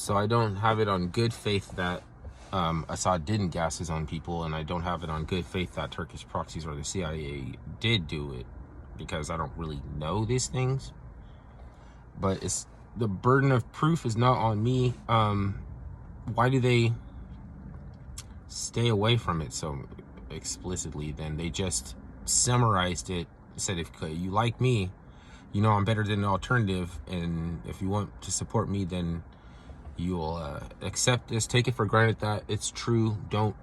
So I don't have it on good faith that Assad didn't gas his own people, and I don't have it on good faith that Turkish proxies or the CIA did do it, because I don't really know these things. But it's the burden of proof is not on me. Why do they stay away from it so explicitly? Then they just summarized it, said, if you like me, you know I'm better than an alternative, and if you want to support me, then you'll accept this, take it for granted that it's true. Don't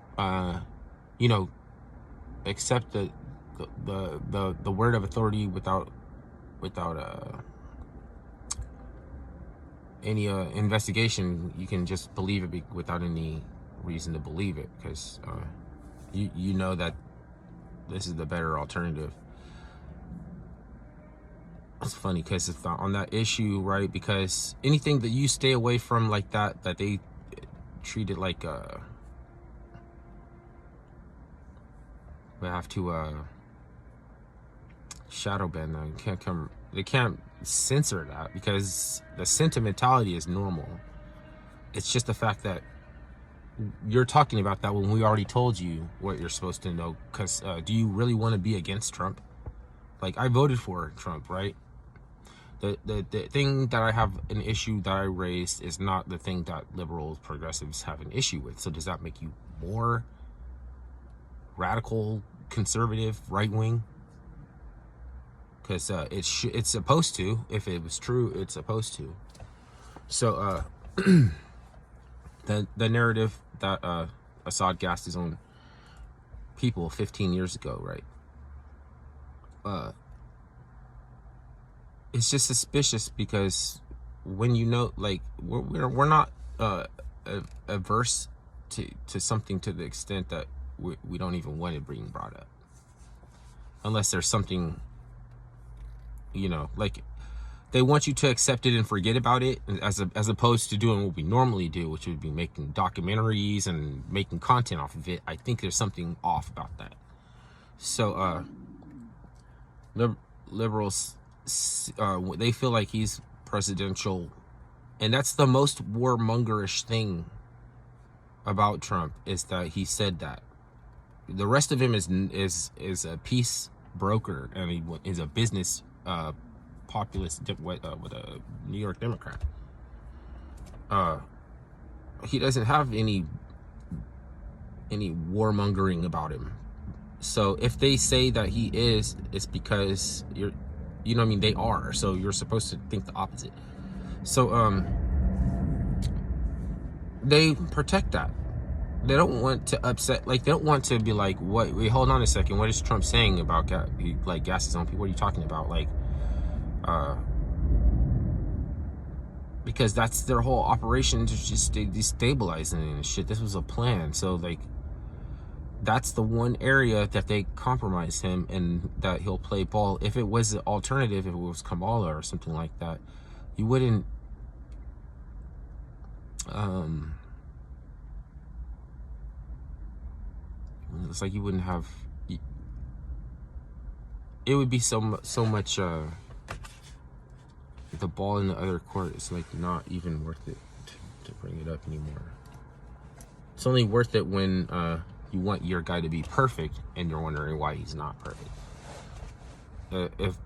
accept the word of authority without any investigation. You can just believe it without any reason to believe it, because you know that this is the better alternative. It's funny because it's on that issue, right? Because anything that you stay away from like that they treat it like we have to shadow ban them. They can't censor that, because the sentimentality is normal. It's just the fact that you're talking about that when we already told you what you're supposed to know. Because do you really want to be against Trump? Like, I voted for Trump, right? The thing that I have an issue that I raised is not the thing that liberals, progressives have an issue with. So does that make you more radical, conservative, right-wing? Because it's supposed to. If it was true, it's supposed to. So the narrative that Assad gassed his own people 15 years ago, right? It's just suspicious, because when you know, like, we're not averse to something to the extent that we don't even want it being brought up, unless there's something, like they want you to accept it and forget about it, as opposed to doing what we normally do, which would be making documentaries and making content off of it. I think there's something off about that. So liberals, they feel like he's presidential, and that's the most warmongerish thing about Trump, is that he said that. The rest of him is a peace broker, and he is a business populist with a New York Democrat. He doesn't have any warmongering about him. So if they say that he is, it's because they are. So you're supposed to think the opposite. So they protect that. They don't want to upset, like, they don't want to be like, what, wait, hold on a second, what is Trump saying about gas his own people? What are you talking about? Like, because that's their whole operation, to just destabilize and shit. This was a plan. So, like, that's the one area that they compromise him, and that he'll play ball. If it was an alternative, if it was Kamala or something like that, you wouldn't it's like you wouldn't have, it would be so much the ball in the other court. It's like not even worth it to bring it up anymore. It's only worth it when you want your guy to be perfect and you're wondering why he's not perfect. If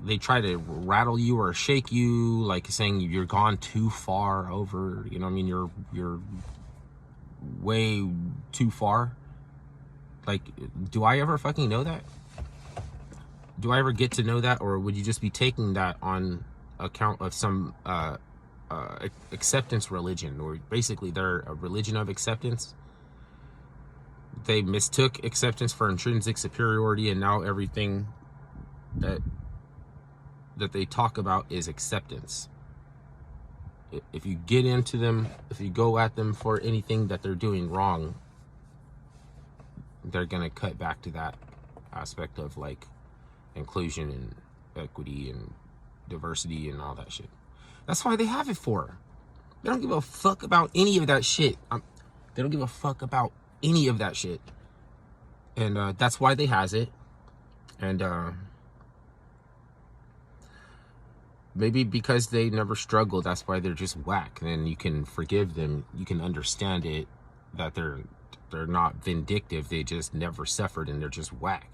they try to rattle you or shake you, like saying you're gone too far over, you're way too far. Like, do I ever fucking know that? Do I ever get to know that? Or would you just be taking that on account of some acceptance religion, or basically they're a religion of acceptance? They mistook acceptance for intrinsic superiority, and now everything that they talk about is acceptance. If you get into them, if you go at them for anything that they're doing wrong, they're gonna cut back to that aspect of, like, inclusion and equity and diversity and all that shit. That's why they have it for. They don't give a fuck about any of that shit. They don't give a fuck about any of that shit. And that's why they has it. And maybe because they never struggled, that's why they're just whack. Then you can forgive them. You can understand it, that they're not vindictive. They just never suffered and they're just whack.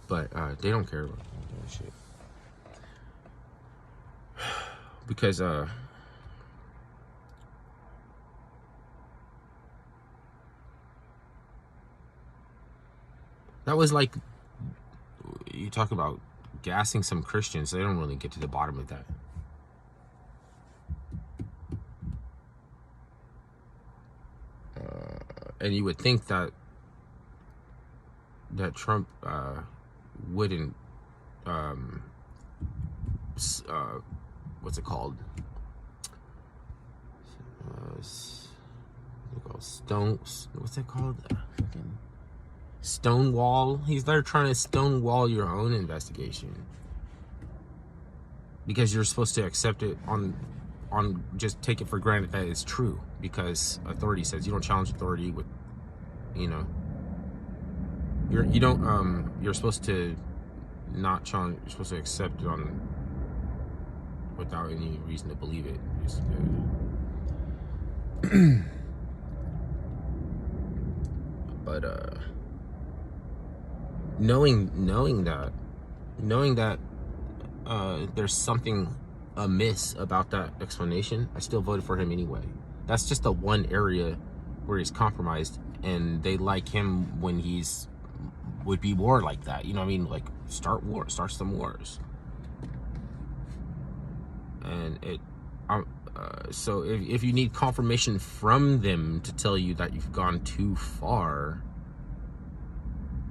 But they don't care about that shit. Because that was like, you talk about gassing some Christians, they don't really get to the bottom of that. And you would think that Trump wouldn't what's it called? What's it called? Stonewall. He's there trying to stonewall your own investigation because you're supposed to accept it on just take it for granted that it's true because authority says. You don't challenge authority with, you know, you're supposed to not challenge. You're supposed to accept it on without any reason to believe it. Just, but knowing that there's something amiss about that explanation, I still voted for him anyway. That's just the one area where he's compromised, and they like him when would be more like that. You know what I mean? Like start some wars. And so if you need confirmation from them to tell you that you've gone too far,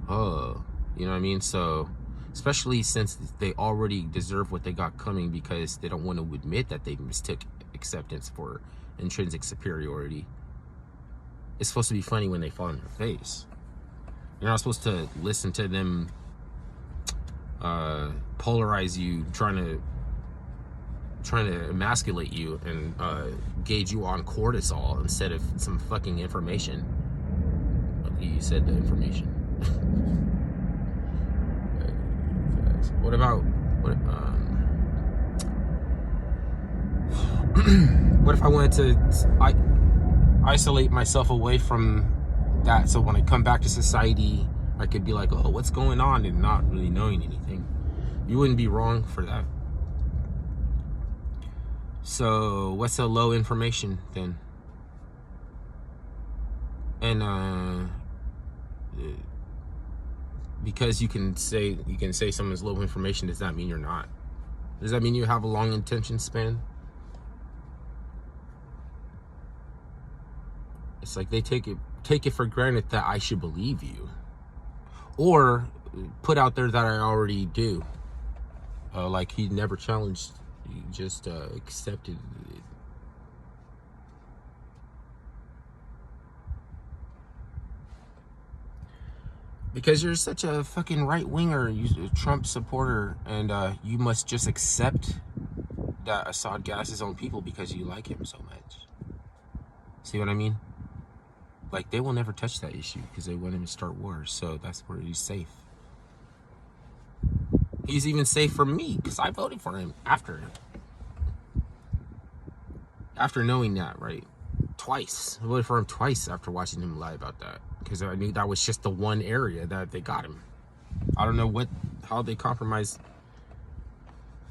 you know what I mean? So especially since they already deserve what they got coming because they don't want to admit that they mistook acceptance for intrinsic superiority. It's supposed to be funny when they fall in your face. You're not supposed to listen to them polarize you, trying to emasculate you and gauge you on cortisol instead of some fucking information. You said the information. What if I wanted to isolate myself away from that, so when I come back to society I could be like, oh, what's going on, and not really knowing anything? You wouldn't be wrong for that. So what's a low information then? And because you can say someone's low information, does that mean you're not? Does that mean you have a long attention span? It's like they take it for granted that I should believe you, or put out there that I already do. Like he never challenged, he just accepted it. Because you're such a fucking right-winger, you're a Trump supporter, and you must just accept that Assad gassed his own people because you like him so much. See what I mean? Like, they will never touch that issue because they want him to start wars, so that's where he's safe. He's even safe for me because I voted for him after knowing that, right? Twice. I voted for him twice after watching him lie about that, because I knew that was just the one area that they got him. I don't know how they compromised,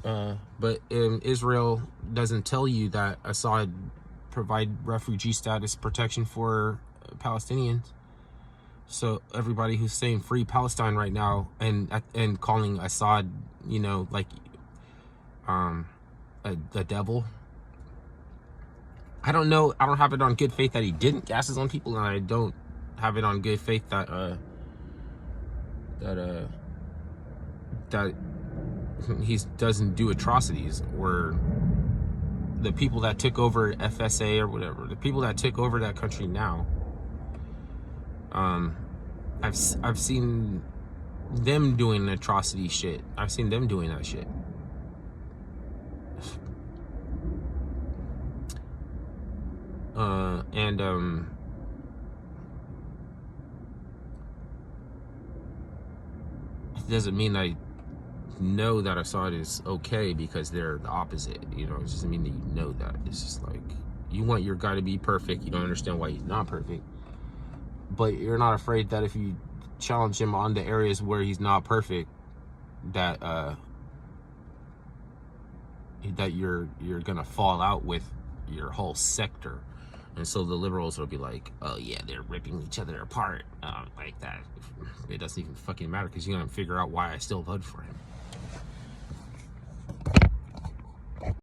but Israel doesn't tell you that Assad provide refugee status protection for Palestinians. So everybody who's saying free Palestine right now and calling Assad, you know, like the devil. I don't know. I don't have it on good faith that he didn't gas his own people, and I don't have it on good faith that he doesn't do atrocities, or the people that took over FSA or whatever, the people that took over that country now. I've seen them doing atrocity shit. I've seen them doing that shit. It doesn't mean I know that Assad is okay because they're the opposite. You know, it doesn't mean that you know that. It's just like, you want your guy to be perfect. You don't understand why he's not perfect. But you're not afraid that if you challenge him on the areas where he's not perfect, that that you're gonna fall out with your whole sector. And so the liberals will be like, oh yeah, they're ripping each other apart like that. It doesn't even fucking matter, because you're gonna figure out why I still vote for him.